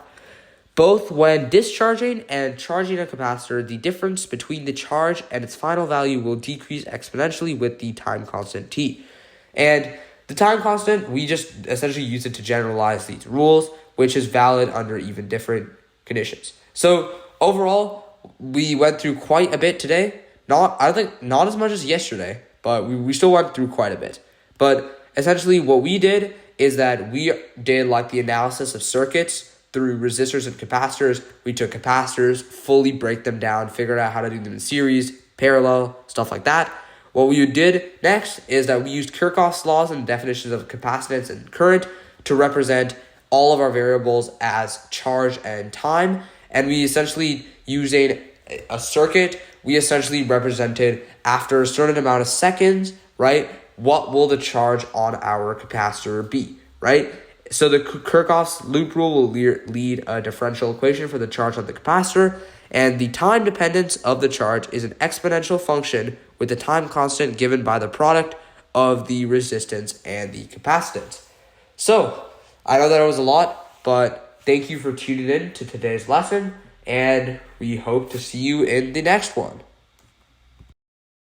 Both when discharging and charging a capacitor, the difference between the charge and its final value will decrease exponentially with the time constant t. And the time constant, we just essentially use it to generalize these rules, which is valid under even different conditions. So overall, we went through quite a bit today. Not as much as yesterday, but we still went through quite a bit. But essentially what we did is that we did like the analysis of circuits through resistors and capacitors. We took capacitors, fully break them down, figured out how to do them in series, parallel, stuff like that. What we did next is that we used Kirchhoff's laws and definitions of capacitance and current to represent all of our variables as charge and time. And we essentially, using a circuit, we essentially represented after a certain amount of seconds, right, what will the charge on our capacitor be, right? So the Kirchhoff's loop rule will lead a differential equation for the charge on the capacitor, and the time dependence of the charge is an exponential function with the time constant given by the product of the resistance and the capacitance. So I know that it was a lot, but thank you for tuning in to today's lesson, and we hope to see you in the next one.